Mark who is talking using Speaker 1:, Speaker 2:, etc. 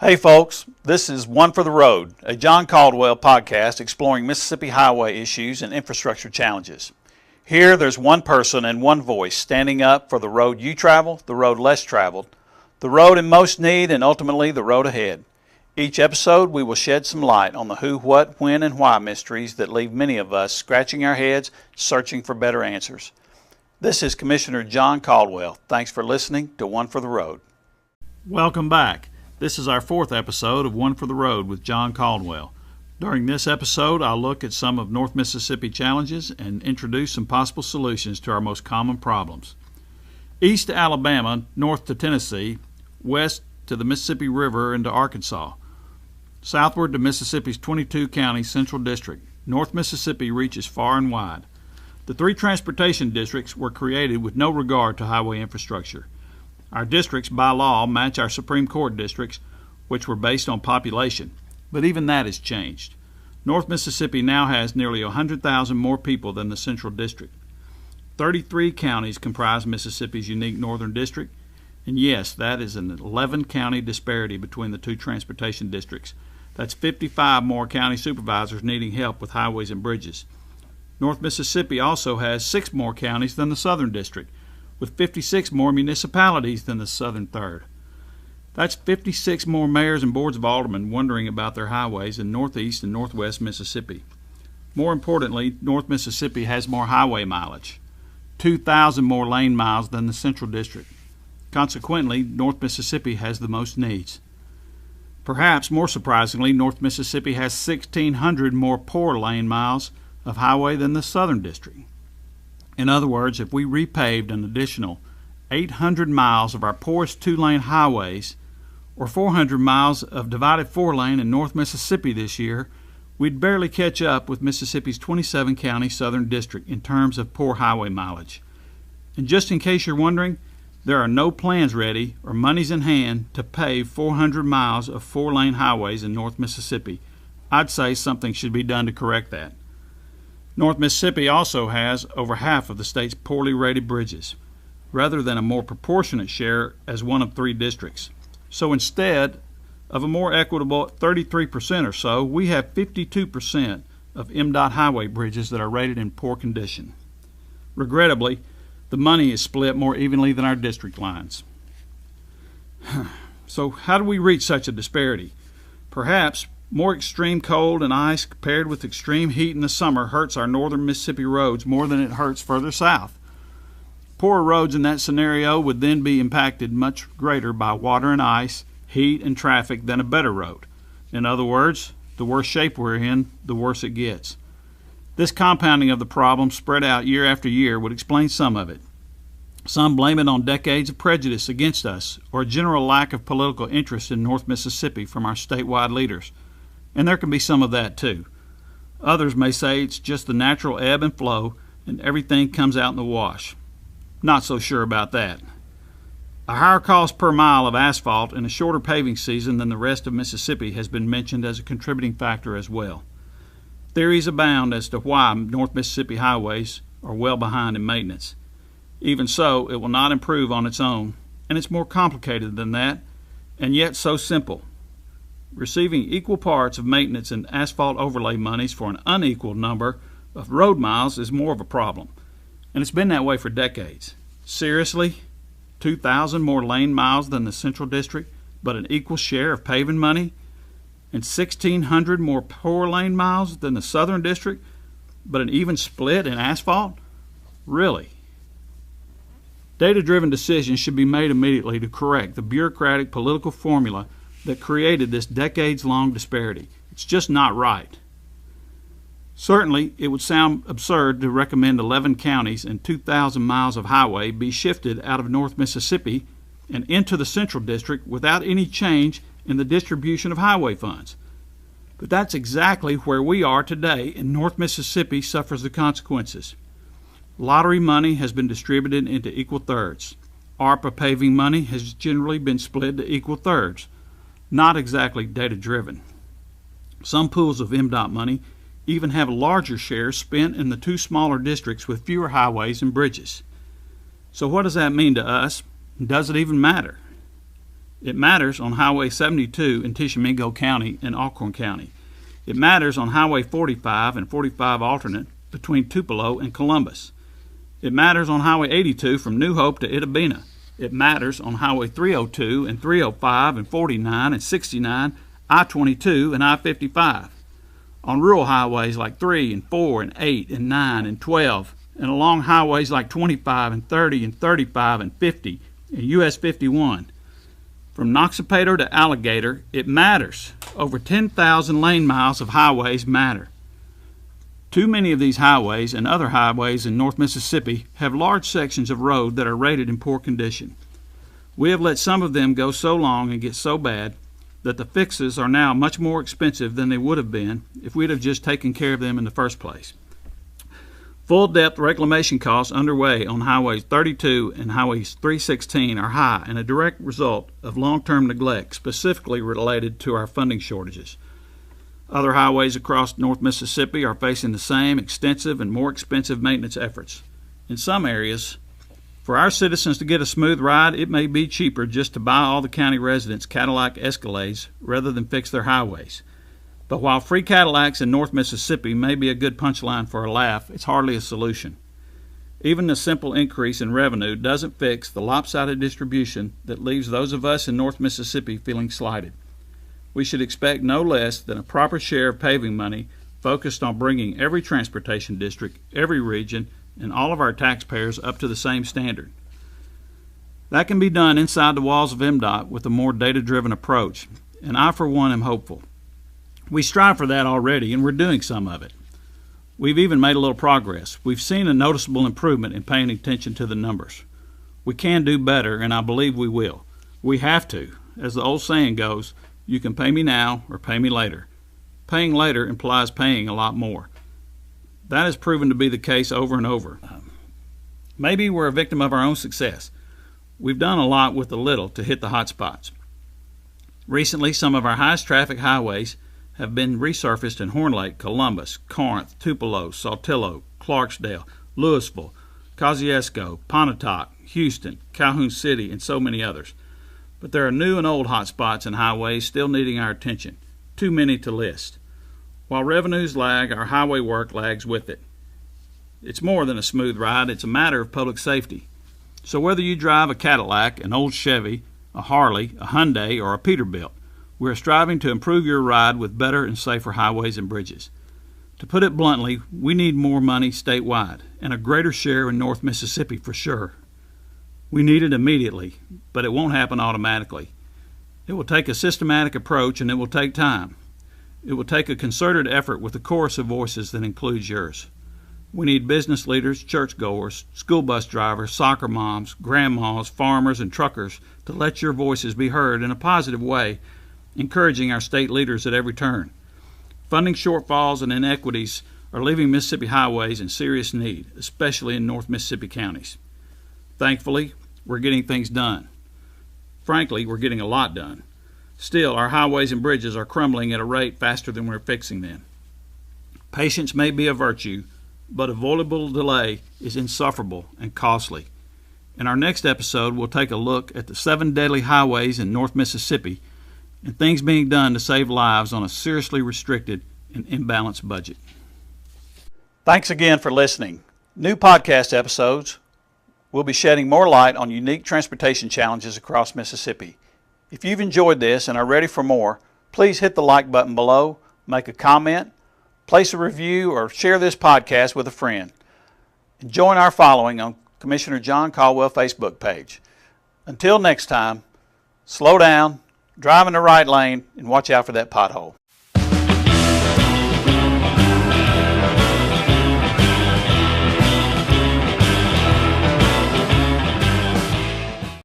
Speaker 1: Hey folks, this is One for the Road, a John Caldwell podcast exploring Mississippi highway issues and infrastructure challenges. Here there's one person and one voice standing up for the road you travel, the road less traveled, the road in most need, and ultimately the road ahead. Each episode we will shed some light on the who, what, when, and why mysteries that leave many of us scratching our heads, searching for better answers. This is Commissioner John Caldwell. Thanks for listening to One for the Road. Welcome back. This is our fourth episode of One for the Road with John Caldwell. During this episode, I'll look at some of North Mississippi challenges and introduce some possible solutions to our most common problems. East to Alabama, north to Tennessee, west to the Mississippi River into Arkansas. Southward to Mississippi's 22-county Central District. North Mississippi reaches far and wide. The three transportation districts were created with no regard to highway infrastructure. Our districts, by law, match our Supreme Court districts, which were based on population. But even that has changed. North Mississippi now has nearly 100,000 more people than the Central District. 33 counties comprise Mississippi's unique Northern District, and yes, that is an 11-county disparity between the two transportation districts. That's 55 more county supervisors needing help with highways and bridges. North Mississippi also has 6 more counties than the Southern District, with 56 more municipalities than the Southern Third. That's 56 more mayors and boards of aldermen wondering about their highways in northeast and northwest Mississippi. More importantly, North Mississippi has more highway mileage, 2,000 more lane miles than the Central District. Consequently, North Mississippi has the most needs. Perhaps more surprisingly, North Mississippi has 1,600 more poor lane miles of highway than the Southern District. In other words, if we repaved an additional 800 miles of our poorest 2-lane highways, or 400 miles of divided 4-lane in North Mississippi this year, we'd barely catch up with Mississippi's 27-county Southern District in terms of poor highway mileage. And just in case you're wondering, there are no plans ready or monies in hand to pave 400 miles of 4-lane highways in North Mississippi. I'd say something should be done to correct that. North Mississippi also has over half of the state's poorly rated bridges, rather than a more proportionate share as one of 3 districts. So instead of a more equitable 33% or so, we have 52% of MDOT highway bridges that are rated in poor condition. Regrettably, the money is split more evenly than our district lines. So how do we reach such a disparity? Perhaps more extreme cold and ice paired with extreme heat in the summer hurts our northern Mississippi roads more than it hurts further south. Poorer roads in that scenario would then be impacted much greater by water and ice, heat, and traffic than a better road. In other words, the worse shape we're in, the worse it gets. This compounding of the problem spread out year after year would explain some of it. Some blame it on decades of prejudice against us or a general lack of political interest in North Mississippi from our statewide leaders. And there can be some of that too. Others may say it's just the natural ebb and flow and everything comes out in the wash. Not so sure about that. A higher cost per mile of asphalt and a shorter paving season than the rest of Mississippi has been mentioned as a contributing factor as well. Theories abound as to why North Mississippi highways are well behind in maintenance. Even so, it will not improve on its own, and it's more complicated than that, and yet so simple. Receiving equal parts of maintenance and asphalt overlay monies for an unequal number of road miles is more of a problem, and it's been that way for decades. Seriously? 2,000 more lane miles than the Central District, but an equal share of paving money? And 1,600 more poor lane miles than the Southern District, but an even split in asphalt? Really? Data-driven decisions should be made immediately to correct the bureaucratic political formula that created this decades-long disparity. It's just not right. Certainly, it would sound absurd to recommend 11 counties and 2,000 miles of highway be shifted out of North Mississippi and into the Central District without any change in the distribution of highway funds. But that's exactly where we are today, and North Mississippi suffers the consequences. Lottery money has been distributed into equal thirds. ARPA paving money has generally been split to equal thirds. Not exactly data-driven. Some pools of MDOT money even have larger shares spent in the 2 smaller districts with fewer highways and bridges. So what does that mean to us? Does it even matter? It matters on Highway 72 in Tishomingo County and Alcorn County. It matters on Highway 45 and 45 alternate between Tupelo and Columbus. It matters on Highway 82 from New Hope to Itabena. It matters on Highway 302 and 305 and 49 and 69, I-22 and I-55. On rural highways like 3 and 4 and 8 and 9 and 12, and along highways like 25 and 30 and 35 and 50 and US 51. From Noxapater to Alligator, it matters. Over 10,000 lane miles of highways matter. Too many of these highways and other highways in North Mississippi have large sections of road that are rated in poor condition. We have let some of them go so long and get so bad that the fixes are now much more expensive than they would have been if we'd have just taken care of them in the first place. Full-depth reclamation costs underway on Highways 32 and Highways 316 are high and a direct result of long-term neglect specifically related to our funding shortages. Other highways across North Mississippi are facing the same extensive and more expensive maintenance efforts. In some areas, for our citizens to get a smooth ride, it may be cheaper just to buy all the county residents Cadillac Escalades rather than fix their highways. But while free Cadillacs in North Mississippi may be a good punchline for a laugh, it's hardly a solution. Even a simple increase in revenue doesn't fix the lopsided distribution that leaves those of us in North Mississippi feeling slighted. We should expect no less than a proper share of paving money focused on bringing every transportation district, every region, and all of our taxpayers up to the same standard. That can be done inside the walls of MDOT with a more data-driven approach, and I for one am hopeful. We strive for that already, and we're doing some of it. We've even made a little progress. We've seen a noticeable improvement in paying attention to the numbers. We can do better, and I believe we will. We have to. As the old saying goes, you can pay me now or pay me later. Paying later implies paying a lot more. That has proven to be the case over and over. Maybe we're a victim of our own success. We've done a lot with a little to hit the hot spots. Recently, some of our highest traffic highways have been resurfaced in Horn Lake, Columbus, Corinth, Tupelo, Saltillo, Clarksdale, Louisville, Kosciuszko, Pontotoc, Houston, Calhoun City, and so many others. But there are new and old hot spots and highways still needing our attention, too many to list. While revenues lag, our highway work lags with it. It's more than a smooth ride, it's a matter of public safety. So whether you drive a Cadillac, an old Chevy, a Harley, a Hyundai, or a Peterbilt, we're striving to improve your ride with better and safer highways and bridges. To put it bluntly, we need more money statewide, and a greater share in North Mississippi for sure. We need it immediately, but it won't happen automatically. It will take a systematic approach, and it will take time. It will take a concerted effort with a chorus of voices that includes yours. We need business leaders, churchgoers, school bus drivers, soccer moms, grandmas, farmers, and truckers to let your voices be heard in a positive way, encouraging our state leaders at every turn. Funding shortfalls and inequities are leaving Mississippi highways in serious need, especially in North Mississippi counties. Thankfully, we're getting things done. Frankly, we're getting a lot done. Still, our highways and bridges are crumbling at a rate faster than we're fixing them. Patience may be a virtue, but avoidable delay is insufferable and costly. In our next episode, we'll take a look at the 7 deadly highways in North Mississippi and things being done to save lives on a seriously restricted and imbalanced budget. Thanks again for listening. New podcast episodes will be shedding more light on unique transportation challenges across Mississippi. If you've enjoyed this and are ready for more, please hit the like button below, make a comment, place a review, or share this podcast with a friend. And join our following on Commissioner John Caldwell Facebook page. Until next time, slow down, drive in the right lane, and watch out for that pothole.